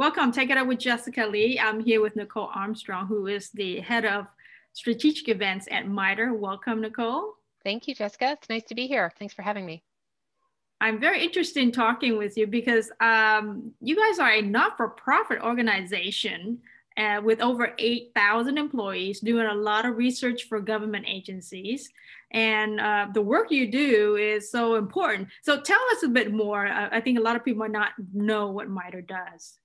Welcome. Take It Up with Jessica Lee. I'm here with Nicole Armstrong, who is the head of strategic events at MITRE. Welcome, Nicole. Thank you, Jessica. It's nice to be here. Thanks for having me. I'm very interested in talking with you because you guys are a not-for-profit organization with over 8,000 employees doing a lot of research for government agencies. And the work you do is so important. So tell us a bit more. I think a lot of people might not know what MITRE does.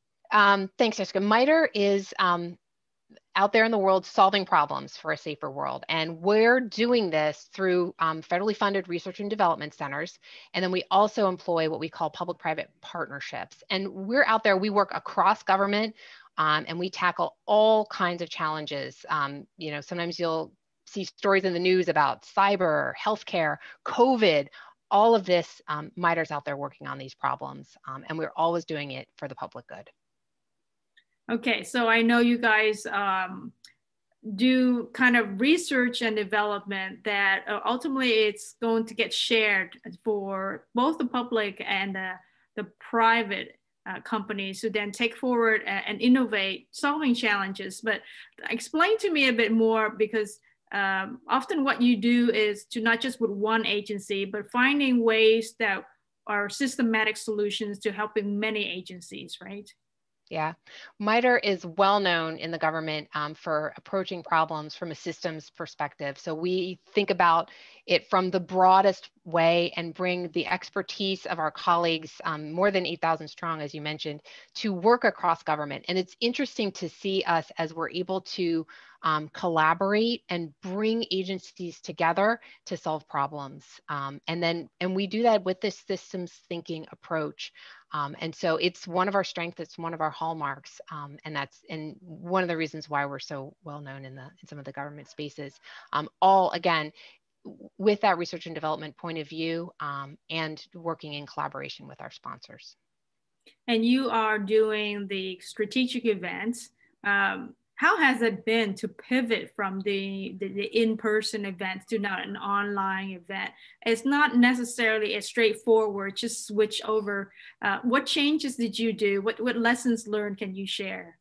Thanks, Jessica. MITRE is out there in the world solving problems for a safer world. And we're doing this through federally funded research and development centers. And then we also employ what we call public-private partnerships. And we're out there, we work across government and we tackle all kinds of challenges. Sometimes you'll see stories in the news about cyber, healthcare, COVID, all of this. MITRE's out there working on these problems. And we're always doing it for the public good. Okay, so I know you guys do kind of research and development that ultimately it's going to get shared for both the public and the private companies who then take forward and innovate solving challenges. But explain to me a bit more, because often what you do is to not just with one agency, but finding ways that are systematic solutions to helping many agencies, right? Yeah, MITRE is well known in the government for approaching problems from a systems perspective. So we think about it from the broadest way and bring the expertise of our colleagues, more than 8,000 strong, as you mentioned, to work across government. And it's interesting to see us as we're able to collaborate and bring agencies together to solve problems. And we do that with this systems thinking approach. And so it's one of our strengths, it's one of our hallmarks, and one of the reasons why we're so well known in some of the government spaces. All again, with that research and development point of view, and working in collaboration with our sponsors. And you are doing the strategic events. How has it been to pivot from the in-person events to now an online event? It's not necessarily as straightforward, just switch over. What changes did you do? What lessons learned can you share?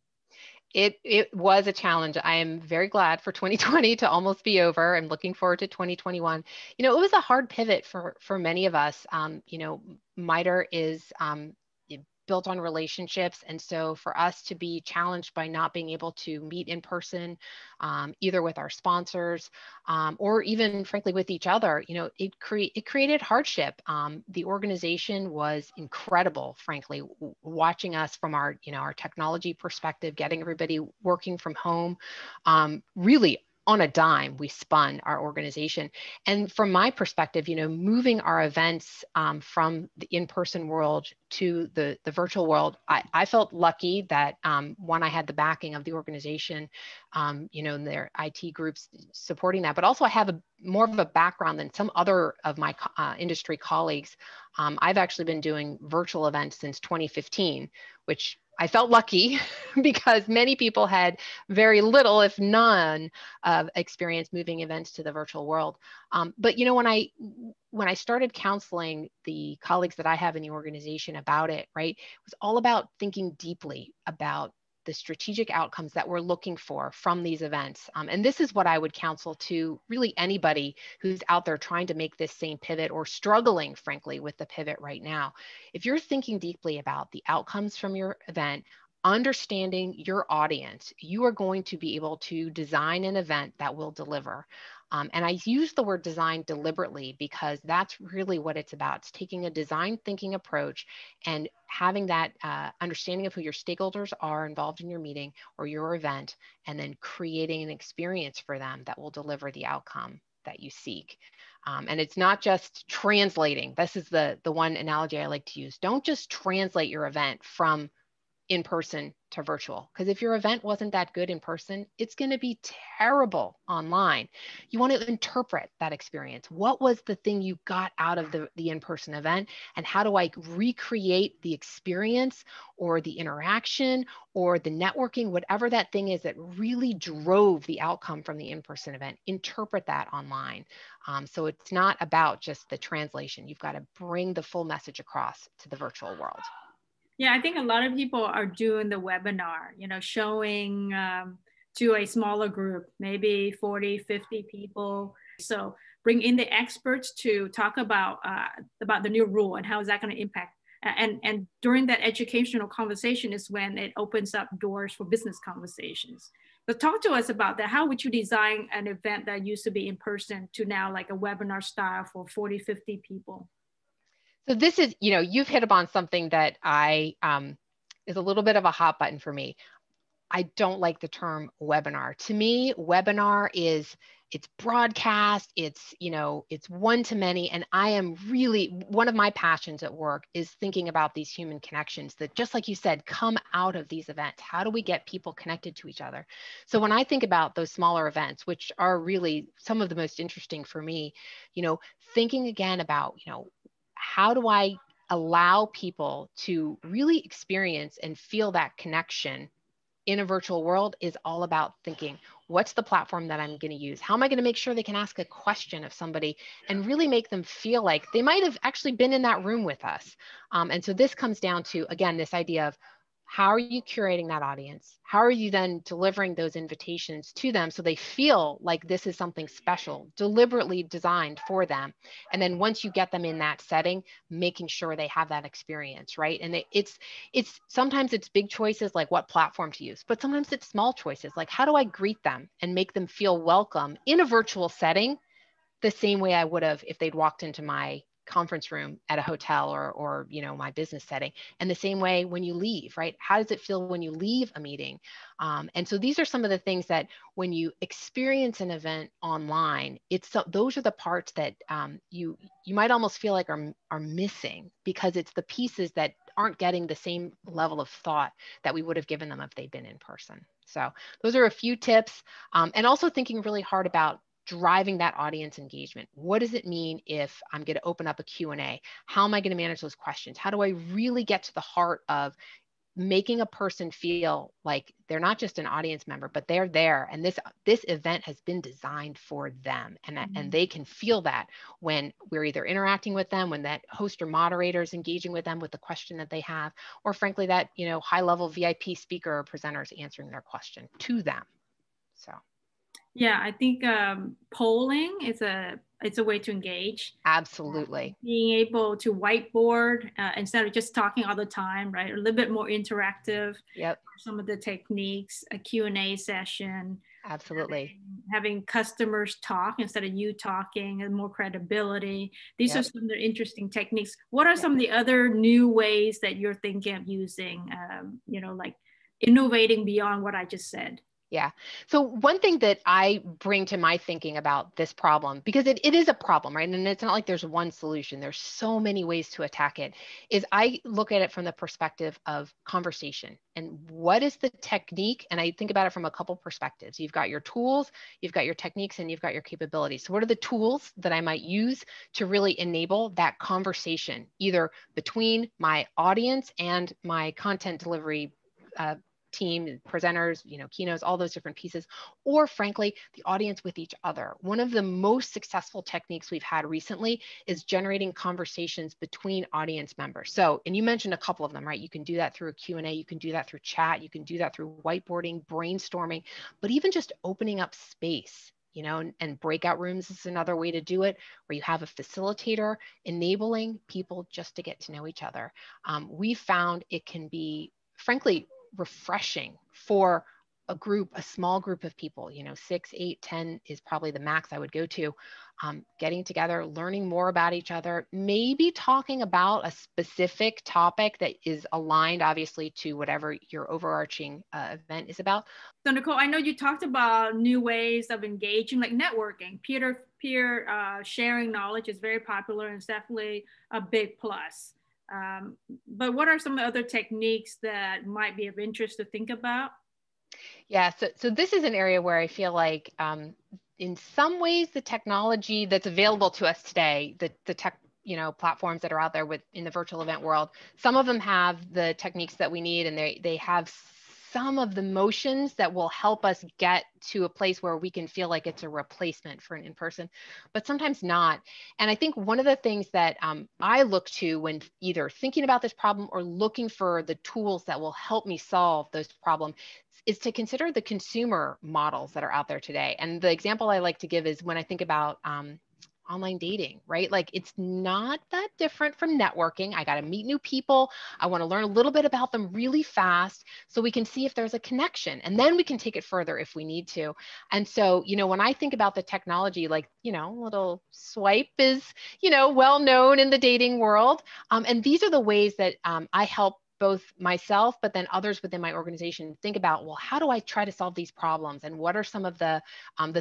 It was a challenge. I am very glad for 2020 to almost be over. I'm looking forward to 2021. It was a hard pivot for many of us. MITRE is built on relationships. And so for us to be challenged by not being able to meet in person, either with our sponsors or even frankly with each other, it created hardship. The organization was incredible, frankly, watching us from our technology perspective, getting everybody working from home, really on a dime, we spun our organization. And from my perspective, moving our events from the in-person world to the virtual world, I felt lucky that one, I had the backing of the organization, and their IT groups supporting that, but also I have more of a background than some other of my industry colleagues. I've actually been doing virtual events since 2015, which I felt lucky because many people had very little, if none, of experience moving events to the virtual world. But when I started counseling the colleagues that I have in the organization about it, right, it was all about thinking deeply about the strategic outcomes that we're looking for from these events. And this is what I would counsel to really anybody who's out there trying to make this same pivot or struggling, frankly, with the pivot right now. If you're thinking deeply about the outcomes from your event, understanding your audience, you are going to be able to design an event that will deliver. And I use the word design deliberately because that's really what it's about. It's taking a design thinking approach and having that understanding of who your stakeholders are involved in your meeting or your event, and then creating an experience for them that will deliver the outcome that you seek. And it's not just translating. This is the one analogy I like to use. Don't just translate your event from in person to virtual, because if your event wasn't that good in person, it's going to be terrible online. You want to interpret that experience. What was the thing you got out of the in-person event, and how do I recreate the experience or the interaction or the networking, whatever that thing is that really drove the outcome from the in-person event? Interpret that online. So it's not about just the translation. You've got to bring the full message across to the virtual world. Yeah, I think a lot of people are doing the webinar, showing to a smaller group, maybe 40, 50 people. So bring in the experts to talk about the new rule and how is that going to impact. And during that educational conversation is when it opens up doors for business conversations. But talk to us about that. How would you design an event that used to be in person to now like a webinar style for 40, 50 people? So this is, you've hit upon something that is a little bit of a hot button for me. I don't like the term webinar. To me, webinar is it's broadcast, it's one to many. And I am really, one of my passions at work is thinking about these human connections that, just like you said, come out of these events. How do we get people connected to each other? So when I think about those smaller events, which are really some of the most interesting for me, thinking again about, how do I allow people to really experience and feel that connection in a virtual world is all about thinking, what's the platform that I'm going to use? How am I going to make sure they can ask a question of somebody and really make them feel like they might have actually been in that room with us? And so this comes down to, again, this idea of how are you curating that audience? How are you then delivering those invitations to them so they feel like this is something special, deliberately designed for them? And then once you get them in that setting, making sure they have that experience, right? And it's sometimes it's big choices like what platform to use, but sometimes it's small choices like how do I greet them and make them feel welcome in a virtual setting the same way I would have if they'd walked into my conference room at a hotel or my business setting. And the same way when you leave, right? How does it feel when you leave a meeting? And so these are some of the things that when you experience an event online, those are the parts that you might almost feel like are missing, because it's the pieces that aren't getting the same level of thought that we would have given them if they'd been in person. So those are a few tips, and also thinking really hard about driving that audience engagement. What does it mean if I'm going to open up a Q&A? How am I going to manage those questions? How do I really get to the heart of making a person feel like they're not just an audience member, but they're there, and this event has been designed for them, and they can feel that when we're either interacting with them, when that host or moderator is engaging with them with the question that they have, or frankly that high level VIP speaker or presenter is answering their question to them. So yeah, I think polling is it's a way to engage. absolutely. Being able to whiteboard instead of just talking all the time, right? A little bit more interactive. Yep. Some of the techniques, a Q&A session. Absolutely. Having customers talk instead of you talking, and more credibility. These are Yep. some of the interesting techniques. What are Yep. some of the other new ways that you're thinking of using, like innovating beyond what I just said? Yeah. So one thing that I bring to my thinking about this problem, because it is a problem, right? And it's not like there's one solution. There's so many ways to attack it, is I look at it from the perspective of conversation and what is the technique? And I think about it from a couple perspectives. You've got your tools, you've got your techniques, and you've got your capabilities. So what are the tools that I might use to really enable that conversation, either between my audience and my content delivery team, presenters, keynotes, all those different pieces, or frankly, the audience with each other. One of the most successful techniques we've had recently is generating conversations between audience members. So, and you mentioned a couple of them, right? You can do that through a Q&A, you can do that through chat, you can do that through whiteboarding, brainstorming, but even just opening up space. And breakout rooms is another way to do it, where you have a facilitator enabling people just to get to know each other. We found it can be, frankly, refreshing for a small group of people, 6, 8, 10 is probably the max I would go to, getting together, learning more about each other, maybe talking about a specific topic that is aligned, obviously, to whatever your overarching event is about. So Nicole, I know you talked about new ways of engaging, like networking. Peer-to-peer sharing knowledge is very popular and it's definitely a big plus. But what are some other techniques that might be of interest to think about? Yeah, so this is an area where I feel like in some ways the technology that's available to us today, the tech platforms that are out there in the virtual event world, some of them have the techniques that we need, and they have some of the motions that will help us get to a place where we can feel like it's a replacement for an in-person, but sometimes not. And I think one of the things that I look to when either thinking about this problem or looking for the tools that will help me solve those problems is to consider the consumer models that are out there today. And the example I like to give is when I think about online dating, right? Like it's not that different from networking. I got to meet new people. I want to learn a little bit about them really fast so we can see if there's a connection, and then we can take it further if we need to. And so, you know, when I think about the technology, like, you know, little swipe is, you know, well known in the dating world. And these are the ways that I help both myself, but then others within my organization think about, well, how do I try to solve these problems? And what are some of the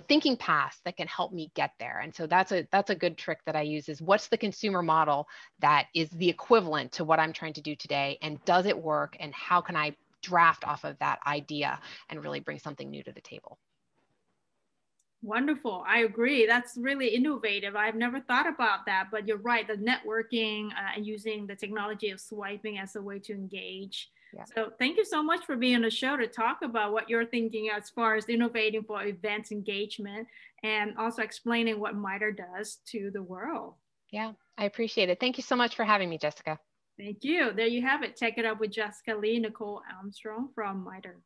thinking paths that can help me get there? And so that's a good trick that I use is what's the consumer model that is the equivalent to what I'm trying to do today? And does it work? And how can I draft off of that idea and really bring something new to the table? Wonderful. I agree. That's really innovative. I've never thought about that, but you're right. The networking and using the technology of swiping as a way to engage. Yeah. So thank you so much for being on the show to talk about what you're thinking as far as innovating for events engagement and also explaining what MITRE does to the world. Yeah, I appreciate it. Thank you so much for having me, Jessica. Thank you. There you have it. Check it out with Jessica Lee, Nicole Armstrong from MITRE.